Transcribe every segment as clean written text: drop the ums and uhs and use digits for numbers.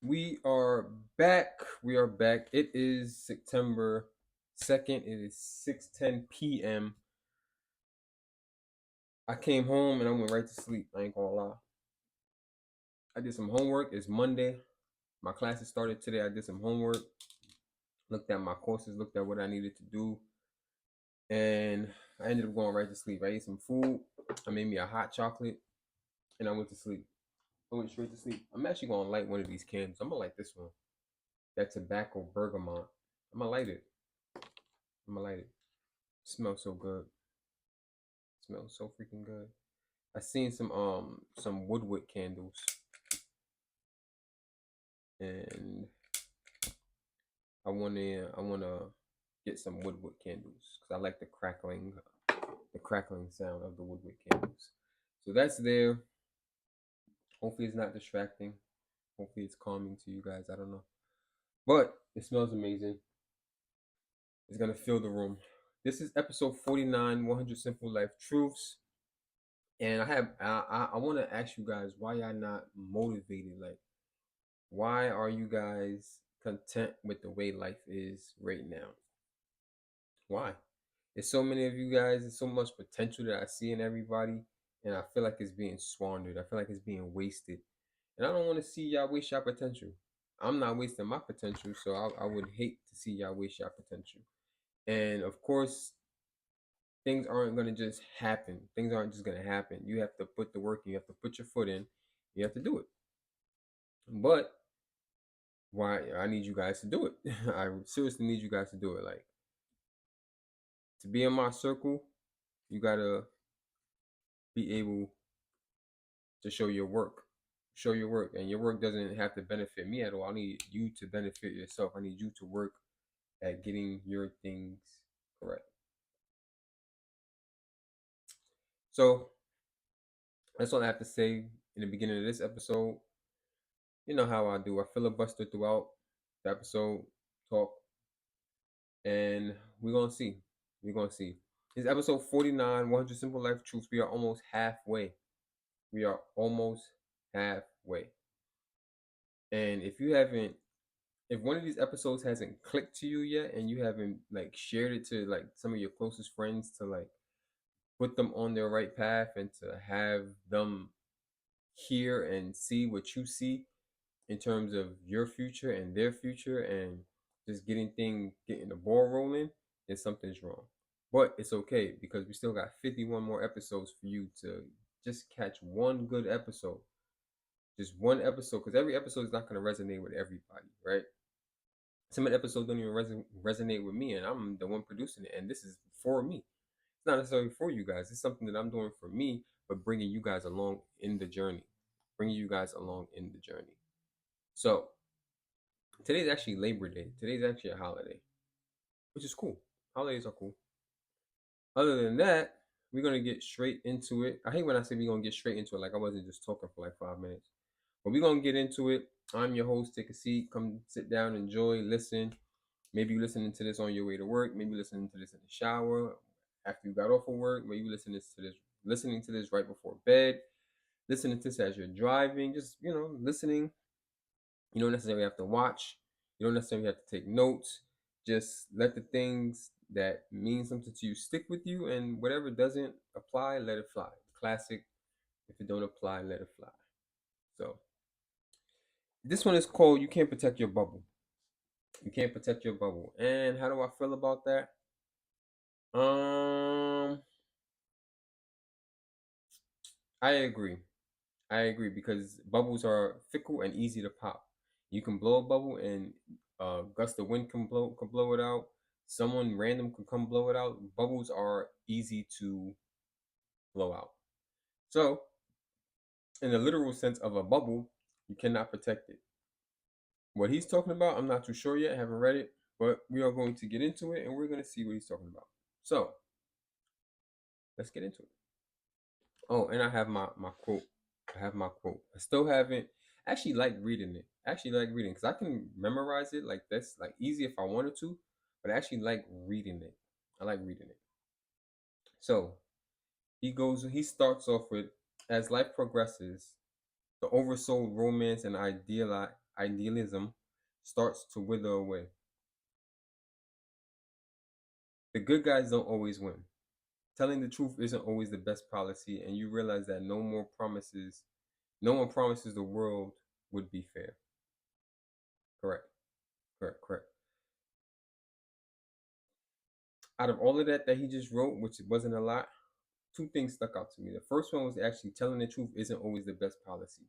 We are back. We are back. It is September 2nd. It is 6:10 p.m. I came home and I went right to sleep. I ain't gonna lie. I did some homework. It's Monday. My classes started today. I did some homework, looked at my courses, looked at what I needed to do, and I ended up going right to sleep. I ate some food. I made me a hot chocolate and I went to sleep. I went straight to sleep. I'm actually gonna light one of these candles. I'm gonna light this one. That tobacco bergamot. I'm gonna light it. I'm gonna light it. Smells so good. Smells so freaking good. I seen some woodwick candles and I wanna get some woodwick candles because I like the crackling sound of the woodwick candles. So that's there. Hopefully it's not distracting. Hopefully it's calming to you guys. I don't know. But it smells amazing. It's gonna fill the room. This is episode 49, 100 Simple Life Truths. And I want to ask you guys, why y'all not motivated? Like, why are you guys content with the way life is right now? Why? There's so many of you guys, there's so much potential that I see in everybody, and I feel like it's being squandered. I feel like it's being wasted. And I don't want to see y'all waste your potential. I'm not wasting my potential, so I would hate to see y'all waste your potential. And of course, things aren't going to just happen. Things aren't just going to happen. You have to put the work in, you have to put your foot in, you have to do it. But why I need you guys to do it. I seriously need you guys to do it. Like, to be in my circle, you gotta be able to show your work. Show your work. And your work doesn't have to benefit me at all. I need you to benefit yourself. I need you to work at getting your things correct. So that's all I have to say in the beginning of this episode. You know how I do. I filibuster throughout the episode, talk, and we're gonna see. We're gonna see. It's episode 49, 100 Simple Life Truths. We are almost halfway. We are almost halfway. And if one of these episodes hasn't clicked to you yet, and you haven't like shared it to like some of your closest friends to like put them on their right path and to have them hear and see what you see in terms of your future and their future and just getting the ball rolling, then something's wrong. But it's okay because we still got 51 more episodes for you to just catch one good episode. Just one episode, because every episode is not going to resonate with everybody, right? Some of the episodes don't even resonate with me, and I'm the one producing it, and this is for me. It's not necessarily for you guys. It's something that I'm doing for me, but bringing you guys along in the journey. Bringing you guys along in the journey. So, today's actually Labor Day. Today's actually a holiday, which is cool. Holidays are cool. Other than that, we're gonna get straight into it. I hate when I say we're gonna get straight into it, like I wasn't just talking for like 5 minutes. But we're gonna get into it. I'm your host. Take a seat. Come sit down, enjoy, listen. Maybe you're listening to this on your way to work. Maybe you're listening to this in the shower after you got off of work. Maybe you're listening to this right before bed. Listening to this as you're driving. Just listening. You don't necessarily have to watch. You don't necessarily have to take notes. Just let the things that mean something to you stick with you, and whatever doesn't apply, let it fly. Classic. If it don't apply, let it fly. So this one is called "You Can't Protect Your Bubble." You can't protect your bubble. And how do I feel about that? Um, I agree. I agree because bubbles are fickle and easy to pop. You can blow a bubble and gust of wind can blow it out. Someone random can come blow it out. Bubbles are easy to blow out. So, in the literal sense of a bubble, you cannot protect it. What he's talking about, I'm not too sure yet. I haven't read it, but we are going to get into it and we're going to see what he's talking about. So, let's get into it. Oh, and I have my quote. I have my quote. I still haven't actually like reading it. I actually like reading because I can memorize it like that's like easy if I wanted to, but I actually like reading it. I like reading it. So he starts off with, as life progresses, the oversold romance and idealism starts to wither away. The good guys don't always win. Telling the truth isn't always the best policy, and you realize that no one promises the world would be fair. Correct, correct, correct. Out of all of that he just wrote, which wasn't a lot, two things stuck out to me. The first one was actually telling the truth isn't always the best policy.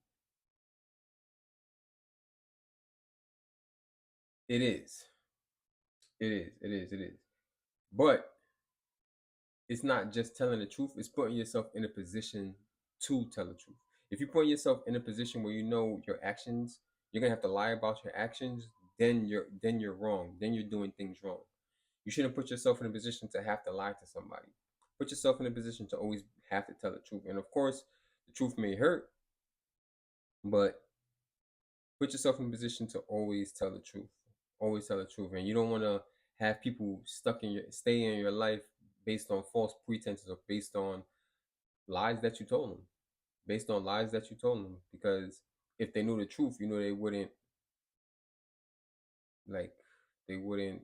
It is. It is. It is. It is. But it's not just telling the truth, it's putting yourself in a position to tell the truth. If you put yourself in a position where you know your actions, you're gonna have to lie about your actions, then you're wrong. Then you're doing things wrong. You shouldn't put yourself in a position to have to lie to somebody. Put yourself in a position to always have to tell the truth. And of course, the truth may hurt, but put yourself in a position to always tell the truth. Always tell the truth. And you don't want to have people stay in your life based on false pretenses or based on lies that you told them. Based on lies that you told them. Because if they knew the truth, they wouldn't like they wouldn't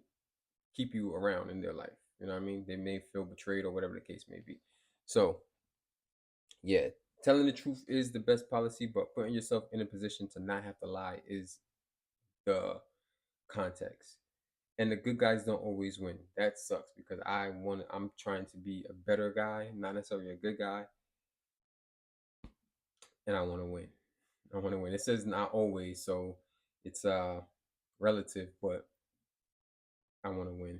keep you around in their life. You know what I mean? They may feel betrayed or whatever the case may be. So yeah, telling the truth is the best policy, but putting yourself in a position to not have to lie is the context. And the good guys don't always win. That sucks because I'm trying to be a better guy, not necessarily a good guy, and I want to win. I want to win. It says not always, so it's relative, but I want to win.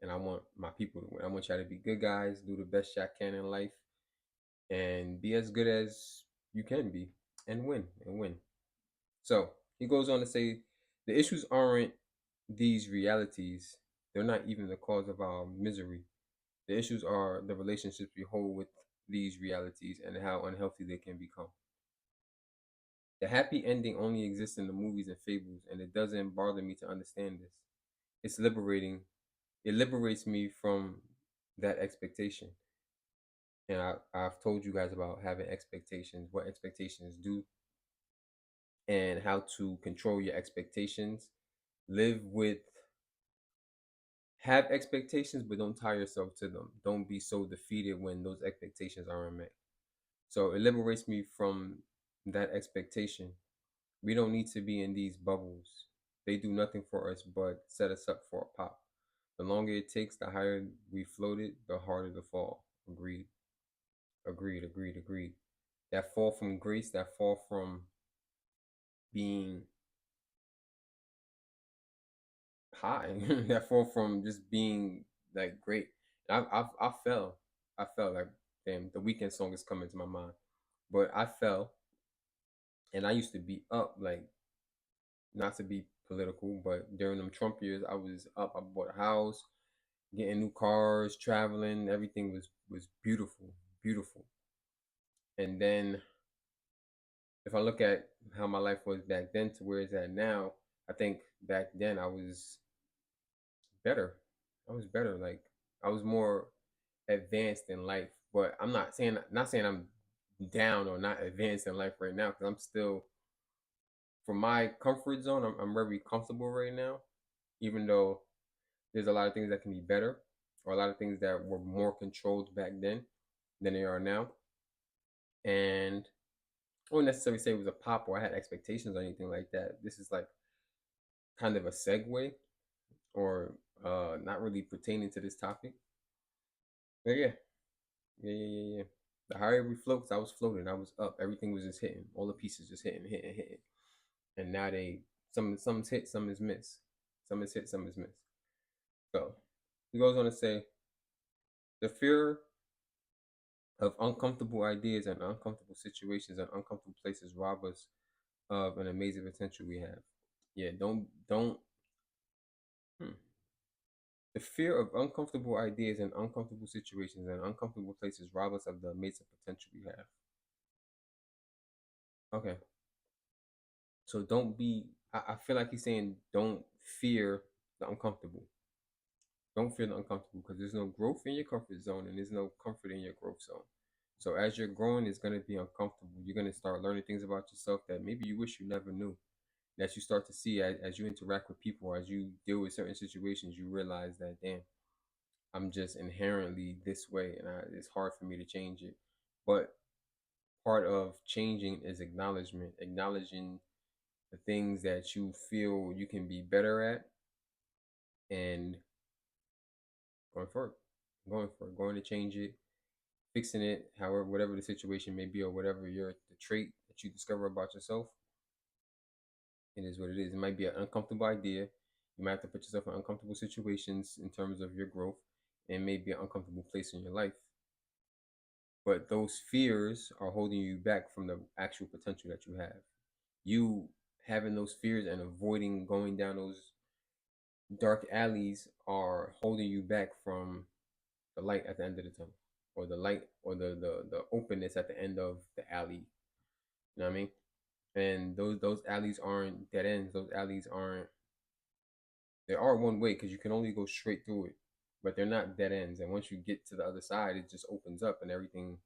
And I want my people to win. I want y'all to be good guys, do the best y'all can in life, and be as good as you can be, and win. So he goes on to say the issues aren't these realities, they're not even the cause of our misery. The issues are the relationships we hold with these realities and how unhealthy they can become. The happy ending only exists in the movies and fables, and it doesn't bother me to understand this. It's liberating. It liberates me from that expectation. And I've told you guys about having expectations, what expectations do, and how to control your expectations. Live with Have expectations, but don't tie yourself to them. Don't be so defeated when those expectations aren't met. So it liberates me from that expectation. We don't need to be in these bubbles. They do nothing for us but set us up for a pop. The longer it takes, the higher we floated, the harder the fall. Agreed. Agreed. Agreed. Agreed. That fall from grace, that fall from being high, that fall from just being like great. I fell. I fell like damn. The weekend song is coming to my mind, but I fell, and I used to be up like not to be political, but during them Trump years, I was up. I bought a house, getting new cars, traveling. Everything was beautiful, beautiful. And then if I look at how my life was back then to where it's at now, I think back then I was better. I was better. Like I was more advanced in life. But I'm not saying I'm down or not advanced in life right now because I'm still from my comfort zone. I'm very comfortable right now, even though there's a lot of things that can be better or a lot of things that were more controlled back then than they are now. And I wouldn't necessarily say it was a pop or I had expectations or anything like that. This is like kind of a segue or not really pertaining to this topic. But yeah, yeah. The higher we float, 'cause I was floating, I was up. Everything was just hitting. All the pieces just hitting. And now some's hit, some is missed. Some is hit, some is missed. So he goes on to say the fear of uncomfortable ideas and uncomfortable situations and uncomfortable places rob us of an amazing potential we have. Yeah, don't. Hmm. The fear of uncomfortable ideas and uncomfortable situations and uncomfortable places rob us of the amazing potential we have. Okay, so don't be. I feel like he's saying don't fear the uncomfortable. Don't feel uncomfortable because there's no growth in your comfort zone and there's no comfort in your growth zone. So as you're growing, it's going to be uncomfortable. You're going to start learning things about yourself that maybe you wish you never knew. that you start to see as you interact with people, as you deal with certain situations. You realize that, damn, I'm just inherently this way, and it's hard for me to change it. But part of changing is acknowledgement, acknowledging the things that you feel you can be better at, and going for it, going to change it, fixing it, however, whatever the situation may be, or whatever the trait that you discover about yourself. It is what it is. It might be an uncomfortable idea. You might have to put yourself in uncomfortable situations in terms of your growth. And it may be an uncomfortable place in your life. But those fears are holding you back from the actual potential that you have. You having those fears and avoiding going down those dark alleys are holding you back from the light at the end of the tunnel, or the light, or the openness at the end of the alley. You know what I mean? And those alleys aren't dead ends. Those alleys aren't, they are one way because you can only go straight through it, but they're not dead ends. And once you get to the other side, it just opens up and everything,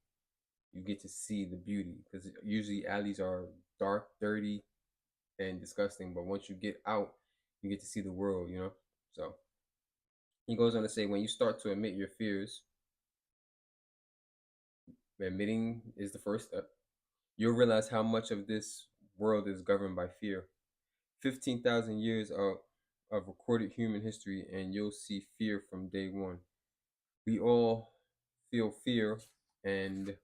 you get to see the beauty. Because usually alleys are dark, dirty, and disgusting, but once you get out, you get to see the world, you know? So he goes on to say, when you start to admit your fears, admitting is the first step, you'll realize how much of this world is governed by fear. 15,000 years of recorded human history, and you'll see fear from day one. We all feel fear, and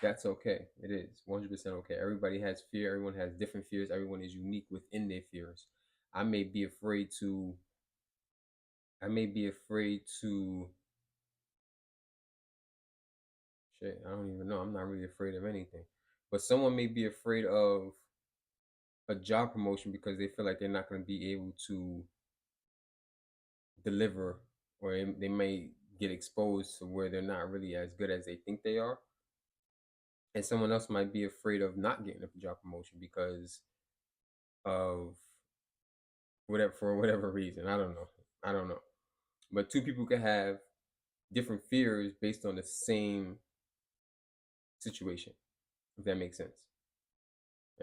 that's okay. It is 100% okay. Everybody has fear. Everyone has different fears. Everyone is unique within their fears. I may be afraid to. I may be afraid to. Shit, I don't even know. I'm not really afraid of anything. But someone may be afraid of a job promotion because they feel like they're not going to be able to deliver, or they may get exposed to where they're not really as good as they think they are. And someone else might be afraid of not getting a job promotion because of whatever, for whatever reason. I don't know. But two people can have different fears based on the same situation, if that makes sense.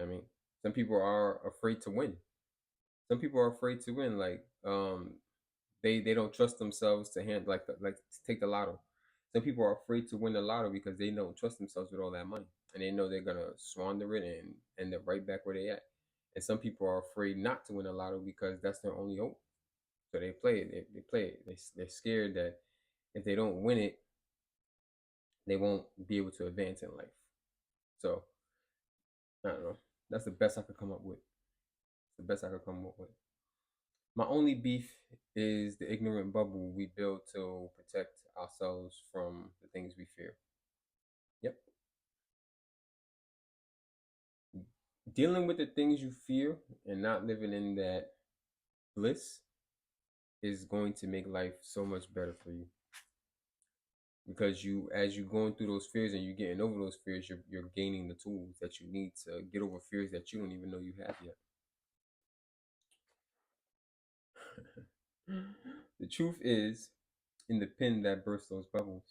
I mean, some people are afraid to win. Some people are afraid to win. Like, they don't trust themselves to hand like to take the lotto. Some people are afraid to win the lotto because they don't trust themselves with all that money, and they know they're gonna squander it and end up right back where they at. And some people are afraid not to win the lotto because that's their only hope. So they play it. They play it. They're scared that if they don't win it, they won't be able to advance in life. So I don't know. That's the best I could come up with. It's the best I could come up with. My only beef is the ignorant bubble we build to protect ourselves from the things we fear. Yep. Dealing with the things you fear and not living in that bliss is going to make life so much better for you. Because as you're going through those fears and you're getting over those fears, you're gaining the tools that you need to get over fears that you don't even know you have yet. The truth is in the pin that bursts those bubbles.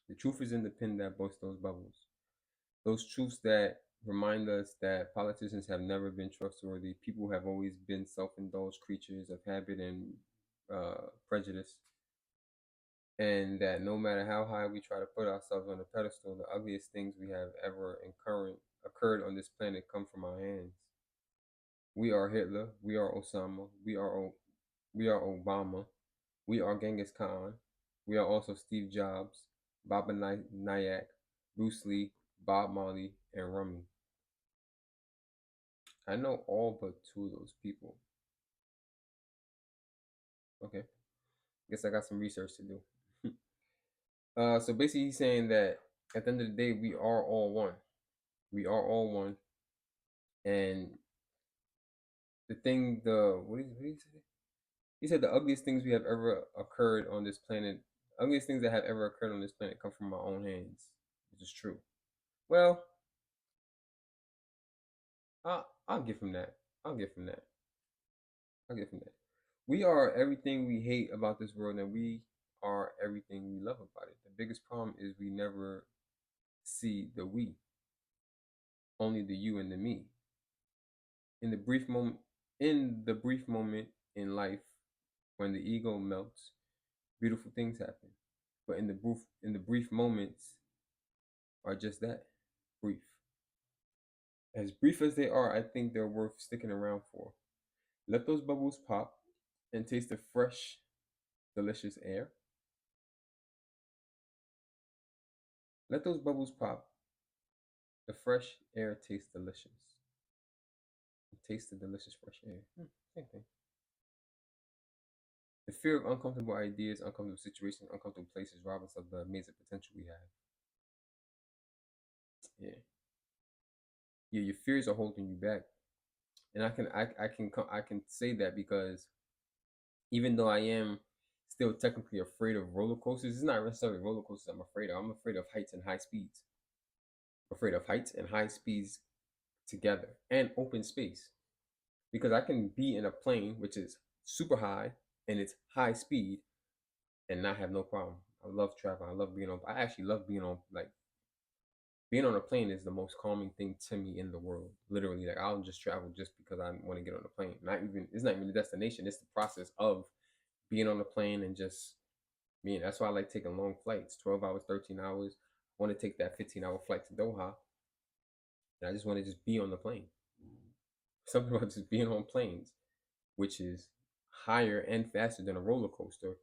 The truth is in the pin that bursts those bubbles. Those truths that remind us that politicians have never been trustworthy. People have always been self-indulged creatures of habit and prejudice, and that no matter how high we try to put ourselves on a pedestal, the ugliest things we have ever occurred on this planet come from our hands. We are Hitler. We are Osama. We are Obama. We are Genghis Khan. We are also Steve Jobs, Baba Nayak, Bruce Lee, Bob Marley, and Rummy. I know all but two of those people. Okay. Guess I got some research to do. So basically, he's saying that at the end of the day, we are all one. We are all one. And what did he say? He said the ugliest things we have ever occurred on this planet, ugliest things that have ever occurred on this planet come from our own hands, which is true. Well, I'll give him that. I'll give him that. I'll give him that. We are everything we hate about this world, and we are everything we love about it. The biggest problem is we never see the we, only the you and the me. In the brief moment, in life, when the ego melts, beautiful things happen. But in the brief moments are just that, brief. As brief as they are, I think they're worth sticking around for. Let those bubbles pop and taste the fresh, delicious air. Let those bubbles pop. The fresh air tastes delicious. Taste the delicious fresh air. Same thing. The fear of uncomfortable ideas, uncomfortable situations, uncomfortable places rob us of the amazing potential we have. Yeah, yeah. Your fears are holding you back, and I can say that because even though I am still technically afraid of roller coasters, it's not necessarily roller coasters I'm afraid of. I'm afraid of heights and high speeds. Afraid of heights and high speeds together, and open space, because I can be in a plane which is super high and it's high speed and not have no problem. I love traveling. I love being on. I actually love being on, like, being on a plane is the most calming thing to me in the world. Literally, like, I'll just travel just because I want to get on a plane. Not even It's not even the destination. It's the process of being on the plane and just being. That's why I like taking long flights, 12 hours, 13 hours. I want to take that 15-hour flight to Doha, and I just want to just be on the plane. Something about just being on planes, which is higher and faster than a roller coaster,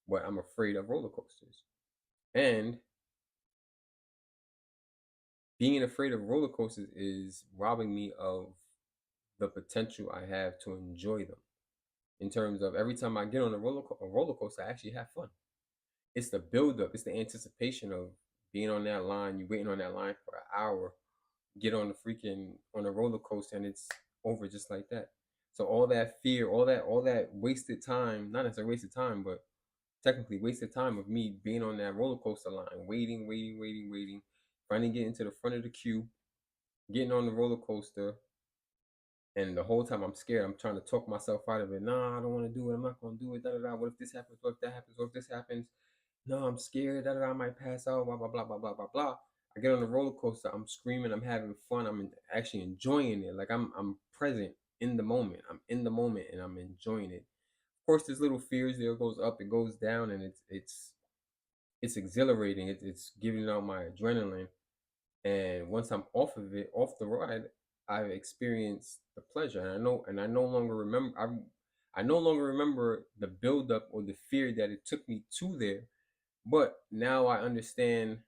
but I'm afraid of roller coasters. And being afraid of roller coasters is robbing me of the potential I have to enjoy them. In terms of every time I get on a roller coaster, I actually have fun. It's the build up, it's the anticipation of being on that line. You waiting on that line for an hour, get on the freaking on a roller coaster, and it's over just like that. So all that fear, all that wasted time, not necessarily wasted time, but technically wasted time of me being on that roller coaster line, waiting, finally getting to the front of the queue, getting on the roller coaster, and the whole time I'm scared. I'm trying to talk myself out of it. Nah, I don't want to do it. I'm not gonna do it. Da da da. What if this happens? What if that happens? What if this happens? No, I'm scared. Da da da. I might pass out. Blah blah blah blah blah blah blah. I get on the roller coaster. I'm screaming. I'm having fun. Actually enjoying it. Like I'm present in the moment. I'm in the moment and I'm enjoying it. Of course, there's little fears. There, it goes up, it goes down, and it's exhilarating. It's giving out my adrenaline. And once I'm off of it, off the ride, I've experienced the pleasure, and I no longer remember. I no longer remember the buildup or the fear that it took me to there. But now I understand.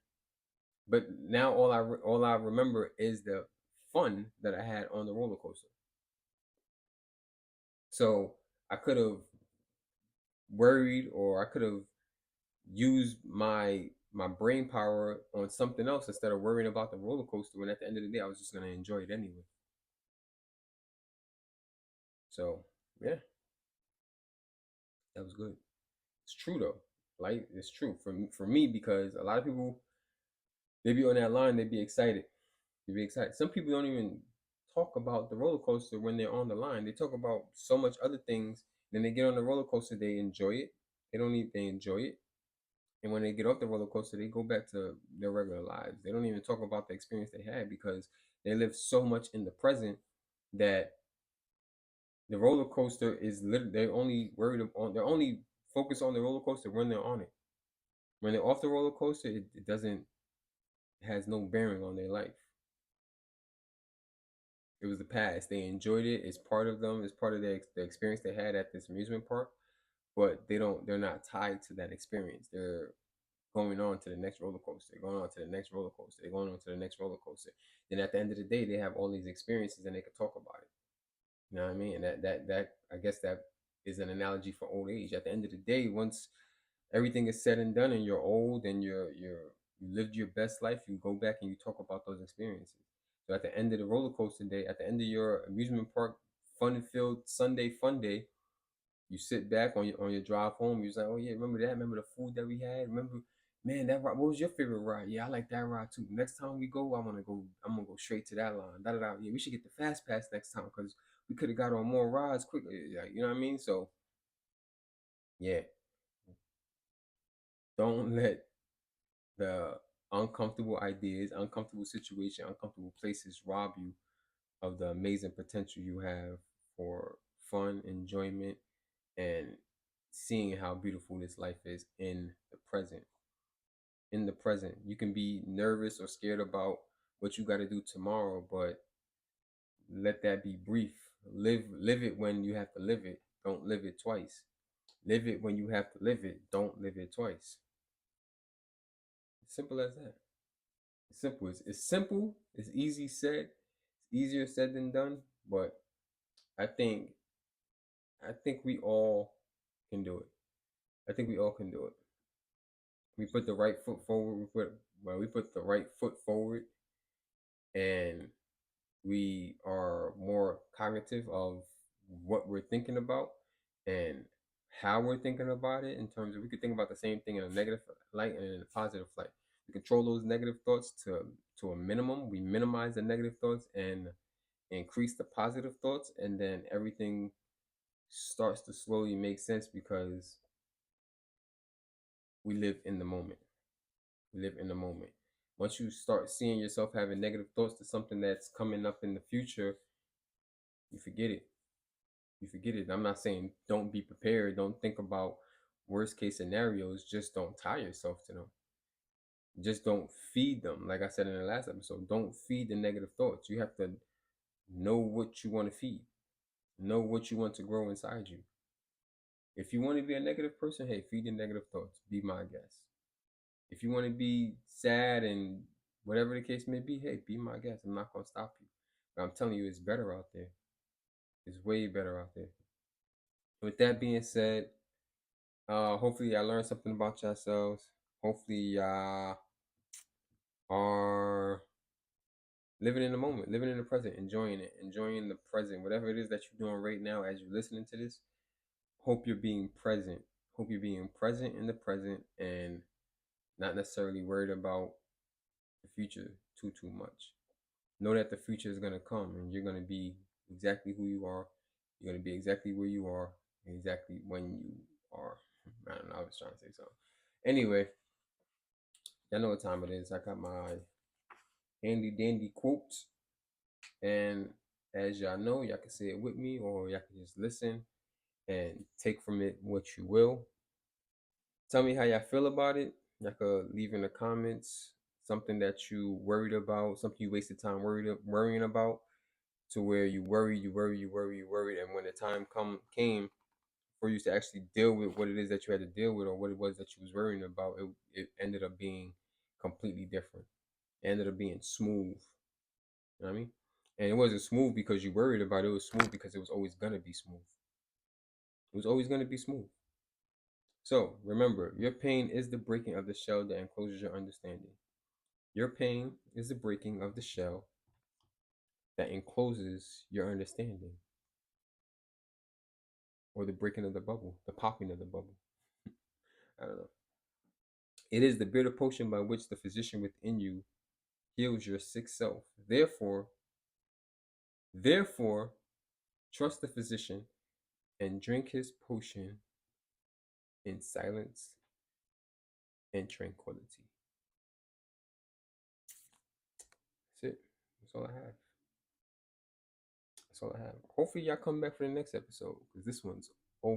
But now all I remember is the fun that I had on the roller coaster. So I could have worried, or I could have used my brain power on something else instead of worrying about the roller coaster. When at the end of the day, I was just gonna enjoy it anyway. So yeah, that was good. It's true though. Like, it's true for me, because a lot of people, they be on that line, they be excited. They be excited. Some people don't even talk about the roller coaster when they're on the line. They talk about so much other things. Then they get on the roller coaster, they enjoy it. They enjoy it. And when they get off the roller coaster, they go back to their regular lives. They don't even talk about the experience they had, because they live so much in the present that the roller coaster is literally, they're only focused on the roller coaster when they're on it. When they're off the roller coaster, it doesn't it has no bearing on their life. It was the past. They enjoyed it. It's part of them. It's part of the experience they had at this amusement park. But they're not tied to that experience. They're going on to the next roller coaster, going on to the next roller coaster, going on to the next roller coaster. Then at the end of the day, they have all these experiences and they can talk about it. You know what I mean? And that I guess that is an analogy for old age. At the end of the day, once everything is said and done and you're old and you lived your best life, you go back and you talk about those experiences. So at the end of the roller coaster day, at the end of your amusement park fun-filled Sunday fun day, you sit back on your drive home. You're like, oh yeah, remember that? Remember the food that we had? Remember, man, that ride. What was your favorite ride? Yeah, I like that ride too. Next time we go, I'm gonna go straight to that line. Da da da. Yeah, we should get the fast pass next time because we could have got on more rides quickly. Yeah, you know what I mean? So yeah, don't let the uncomfortable ideas, uncomfortable situation, uncomfortable places rob you of the amazing potential you have for fun, enjoyment, and seeing how beautiful this life is in the present. In the present, you can be nervous or scared about what you got to do tomorrow, but let that be brief. Live it when you have to live it. Don't live it twice. Live it when you have to live it. Don't live it twice. Simple as that. It's simple. It's simple. It's easy said. It's easier said than done. But I think I think we all can do it. I think we all can do it. We put the right foot forward. We put the right foot forward, and we are more cognitive of what we're thinking about and how we're thinking about it. In terms of, we could think about the same thing in a negative light and in a positive light. We control those negative thoughts to a minimum. We minimize the negative thoughts and increase the positive thoughts, and then everything starts to slowly make sense because we live in the moment. We live in the moment. Once you start seeing yourself having negative thoughts to something that's coming up in the future, you forget it. You forget it. I'm not saying don't be prepared. Don't think about worst case scenarios. Just don't tie yourself to them. Just don't feed them. Like I said in the last episode, don't feed the negative thoughts. You have to know what you want to feed. Know what you want to grow inside you. If you want to be a negative person, hey, feed the negative thoughts. Be my guest. If you want to be sad and whatever the case may be, hey, be my guest. I'm not going to stop you. But I'm telling you, it's better out there. It's way better out there. With that being said, hopefully y'all learned something about yourselves. Hopefully y'all are living in the moment, living in the present, enjoying it, enjoying the present. Whatever it is that you're doing right now as you're listening to this, hope you're being present. Hope you're being present in the present and not necessarily worried about the future too much. Know that the future is gonna come and you're gonna be exactly who you are. You're gonna be exactly where you are, exactly when you are. I don't know, I was trying to say something. Anyway, y'all know what time it is. I got my handy dandy quotes. And as y'all know, y'all can say it with me or y'all can just listen and take from it what you will. Tell me how y'all feel about it. Y'all could leave in the comments something that you worried about, something you wasted time worrying about, to where you worried, and when the time came for you to actually deal with what it is that you had to deal with or what it was that you was worrying about, it ended up being completely different. It ended up being smooth. You know what I mean? And it wasn't smooth because you worried about it. It was smooth because it was always gonna be smooth. It was always gonna be smooth. So remember, your pain is the breaking of the shell that encloses your understanding. Your pain is the breaking of the shell that encloses your understanding. Or the breaking of the bubble, the popping of the bubble. I don't know. It is the bitter potion by which the physician within you heals your sick self. Therefore, trust the physician and drink his potion in silence and tranquility. That's it. That's all I have. That's all I have. Hopefully, y'all come back for the next episode because this one's